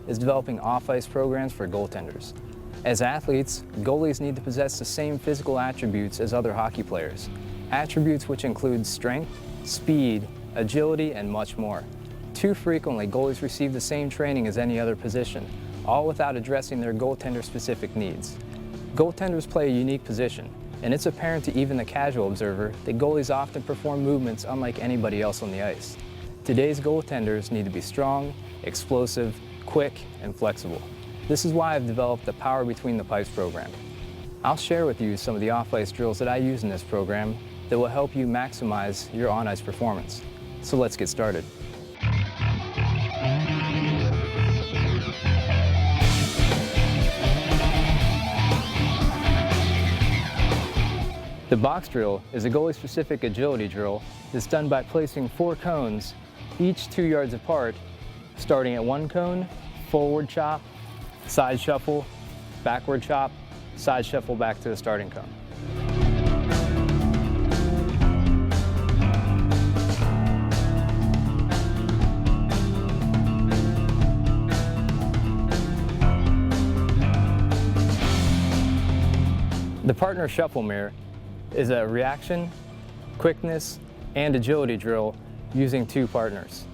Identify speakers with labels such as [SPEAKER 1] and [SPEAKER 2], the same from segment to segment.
[SPEAKER 1] is developing off-ice programs for goaltenders. As athletes, goalies need to possess the same physical attributes as other hockey players, attributes which include strength, speed, agility, and much more. Too frequently, goalies receive the same training as any other position, all without addressing their goaltender-specific needs. Goaltenders play a unique position, and it's apparent to even the casual observer that goalies often perform movements unlike anybody else on the ice. Today's goaltenders need to be strong, explosive, quick, and flexible. This is why I've developed the Power Between the Pipes program. I'll share with you some of the off-ice drills that I use in this program that will help you maximize your on-ice performance. So let's get started. The box drill is a goalie-specific agility drill that's done by placing 4 cones, each 2 yards apart, starting at 1 cone, forward chop, side shuffle, backward chop, side shuffle back to the starting cone. The partner shuffle mirror is a reaction, quickness, and agility drill using 2 partners.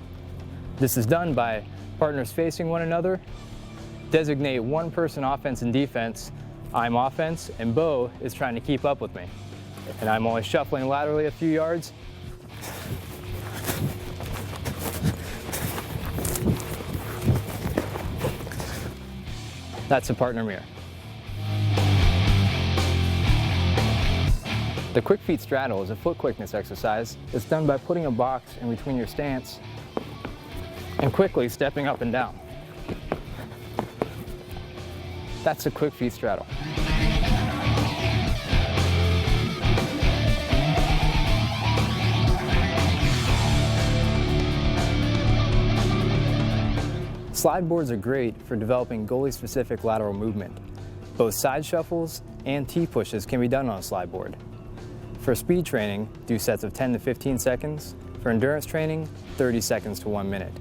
[SPEAKER 1] This is done by partners facing one another. Designate one person offense and defense. I'm offense, and Bo is trying to keep up with me. And I'm only shuffling laterally a few yards. That's a partner mirror. The quick feet straddle is a foot quickness exercise. It's done by putting a box in between your stance and quickly stepping up and down. That's a quick feet straddle. Slide boards are great for developing goalie-specific lateral movement. Both side shuffles and T-pushes can be done on a slide board. For speed training, do sets of 10 to 15 seconds. For endurance training, 30 seconds to 1 minute.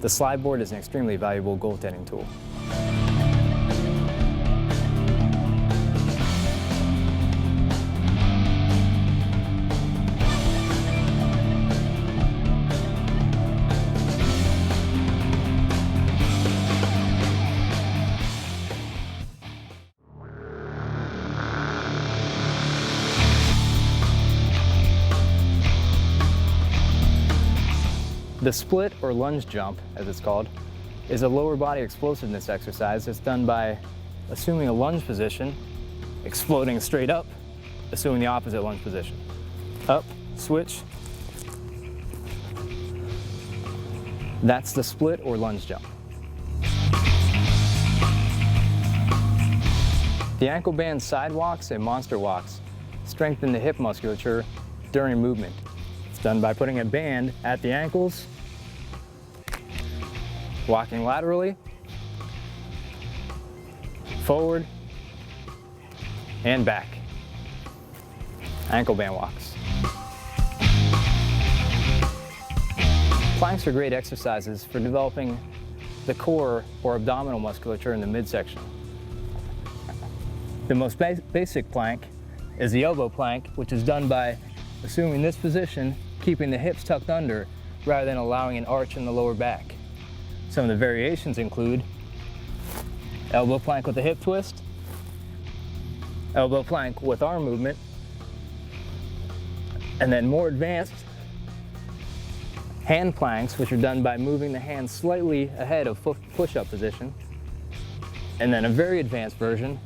[SPEAKER 1] The slide board is an extremely valuable goaltending tool. The split or lunge jump, as it's called, is a lower body explosiveness exercise that's done by assuming a lunge position, exploding straight up, assuming the opposite lunge position. Up, switch. That's the split or lunge jump. The ankle band side walks and monster walks strengthen the hip musculature during movement. It's done by putting a band at the ankles, walking laterally, forward, and back. Ankle band walks. Planks are great exercises for developing the core or abdominal musculature in the midsection. The most basic plank is the elbow plank, which is done by assuming this position, keeping the hips tucked under rather than allowing an arch in the lower back. Some of the variations include elbow plank with a hip twist, elbow plank with arm movement, and then more advanced hand planks, which are done by moving the hands slightly ahead of push-up position, and then a very advanced version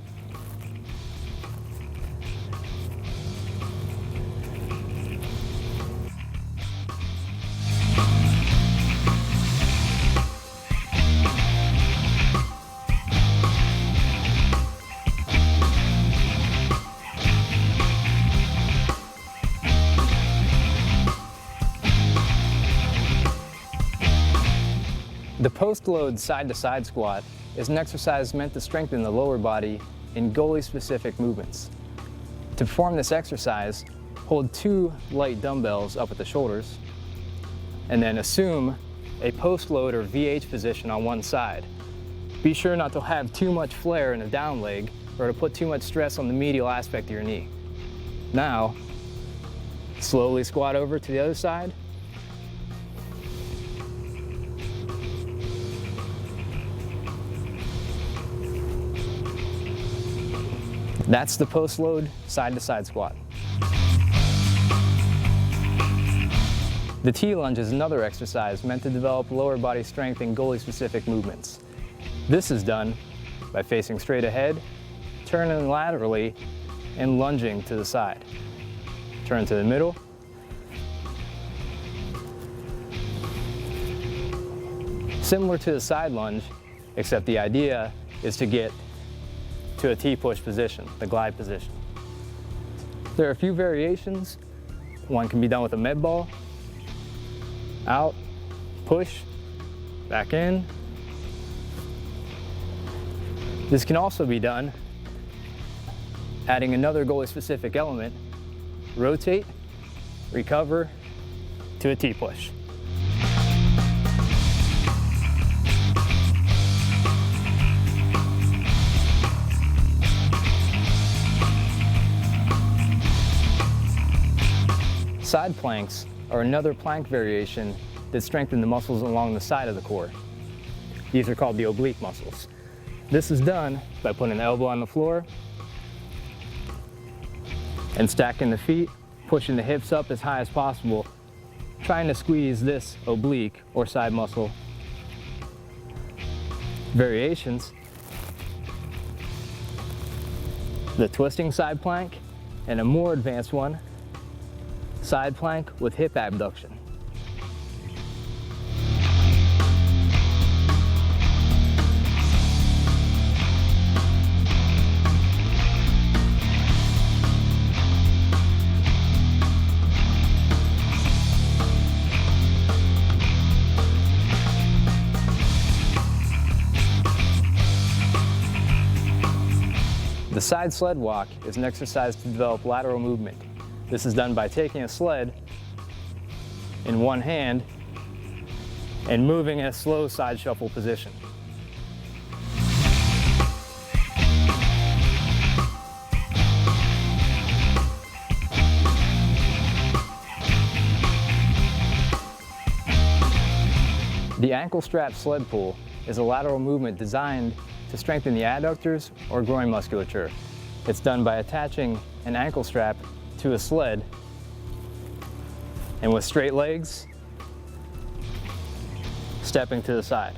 [SPEAKER 1] The post-load side-to-side squat is an exercise meant to strengthen the lower body in goalie-specific movements. To perform this exercise, hold 2 light dumbbells up at the shoulders, and then assume a post-load or VH position on one side. Be sure not to have too much flare in the down leg or to put too much stress on the medial aspect of your knee. Now, slowly squat over to the other side. That's the post-load side-to-side squat. The T-lunge is another exercise meant to develop lower body strength and goalie-specific movements. This is done by facing straight ahead, turning laterally, and lunging to the side. Turn to the middle. Similar to the side lunge, except the idea is to get to a T-push position, the glide position. There are a few variations. One can be done with a med ball. Out, push, back in. This can also be done adding another goalie-specific element, rotate, recover to a T-push. Side planks are another plank variation that strengthen the muscles along the side of the core. These are called the oblique muscles. This is done by putting an elbow on the floor and stacking the feet, pushing the hips up as high as possible, trying to squeeze this oblique or side muscle. Variations: the twisting side plank, and a more advanced one, side plank with hip abduction. The side sled walk is an exercise to develop lateral movement. This is done by taking a sled in one hand and moving in a slow side shuffle position. The ankle strap sled pull is a lateral movement designed to strengthen the adductors or groin musculature. It's done by attaching an ankle strap to a sled and with straight legs, stepping to the side.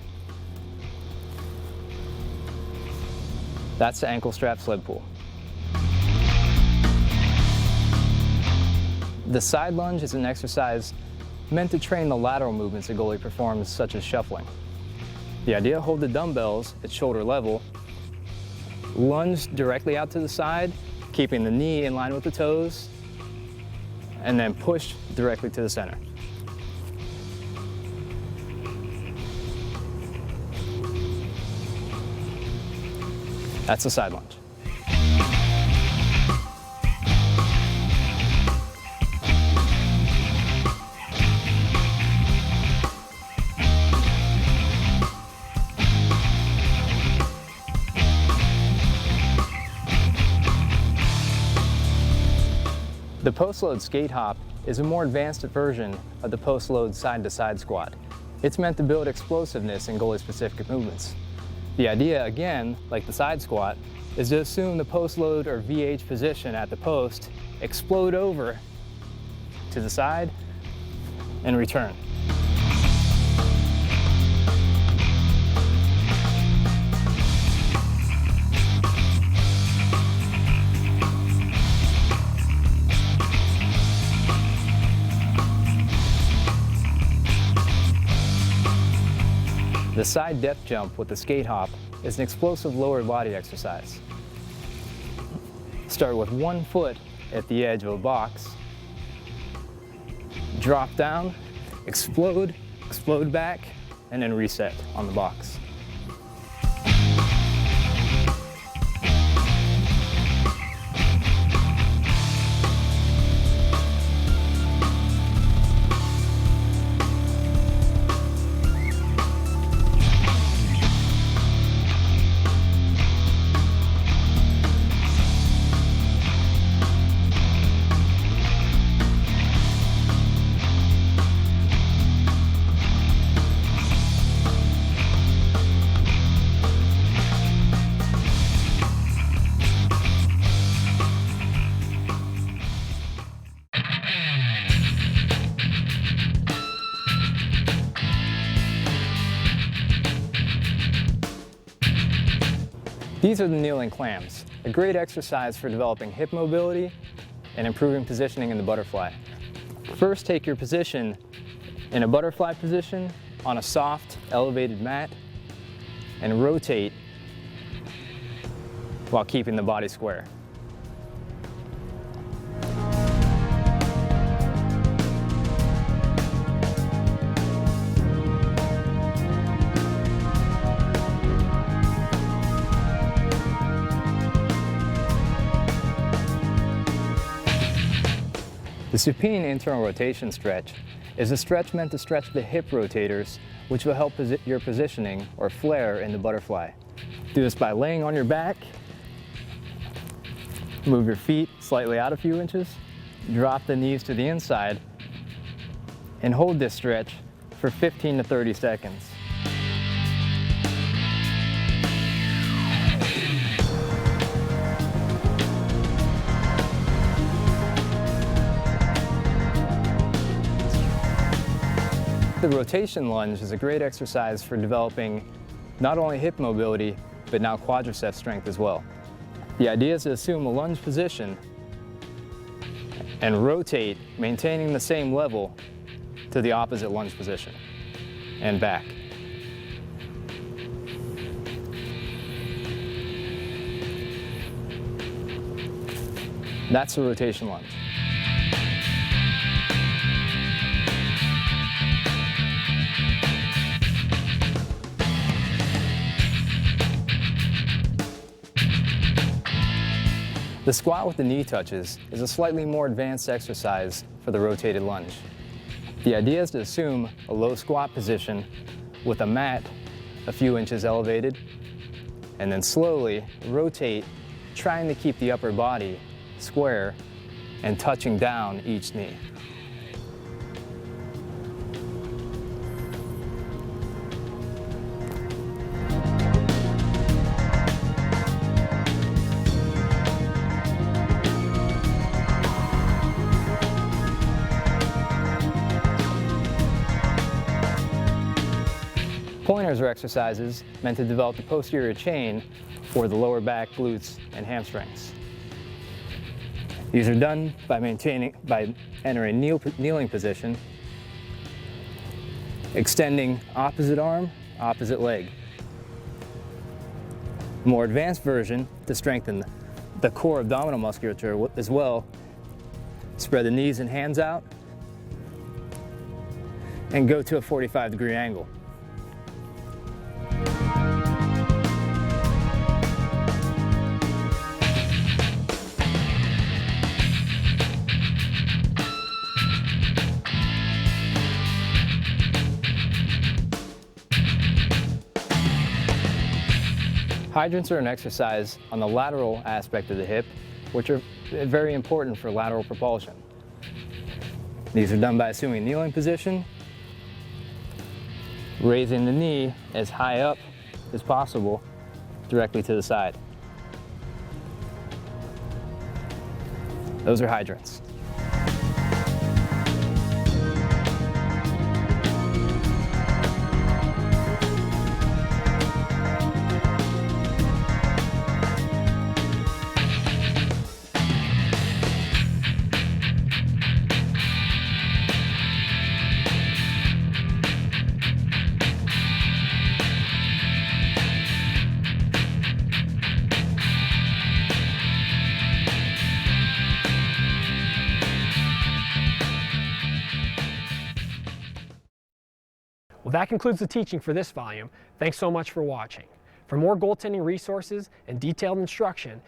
[SPEAKER 1] That's the ankle strap sled pull. The side lunge is an exercise meant to train the lateral movements a goalie performs, such as shuffling. The idea: hold the dumbbells at shoulder level, lunge directly out to the side, keeping the knee in line with the toes, and then push directly to the center. That's the side lunge. The post-load skate hop is a more advanced version of the post-load side-to-side squat. It's meant to build explosiveness in goalie-specific movements. The idea, again, like the side squat, is to assume the post-load or VH position at the post, explode over to the side, and return. The side depth jump with the skate hop is an explosive lower body exercise. Start with one foot at the edge of a box, drop down, explode, explode back, and then reset on the box. These are the kneeling clams, a great exercise for developing hip mobility and improving positioning in the butterfly. First, take your position in a butterfly position on a soft, elevated mat and rotate while keeping the body square. The supine internal rotation stretch is a stretch meant to stretch the hip rotators, which will help your positioning or flare in the butterfly. Do this by laying on your back, move your feet slightly out a few inches, drop the knees to the inside, and hold this stretch for 15 to 30 seconds. The rotation lunge is a great exercise for developing not only hip mobility, but now quadricep strength as well. The idea is to assume a lunge position and rotate, maintaining the same level to the opposite lunge position and back. That's the rotation lunge. The squat with the knee touches is a slightly more advanced exercise for the rotated lunge. The idea is to assume a low squat position with a mat a few inches elevated, and then slowly rotate, trying to keep the upper body square and touching down each knee. Pointers are exercises meant to develop the posterior chain for the lower back, glutes, and hamstrings. These are done by entering kneeling position, extending opposite arm, opposite leg. More advanced version to strengthen the core abdominal musculature as well. Spread the knees and hands out and go to a 45-degree angle. Hydrants are an exercise on the lateral aspect of the hip, which are very important for lateral propulsion. These are done by assuming kneeling position, raising the knee as high up as possible, directly to the side. Those are hydrants.
[SPEAKER 2] Well, that concludes the teaching for this volume. Thanks so much for watching. For more goaltending resources and detailed instruction,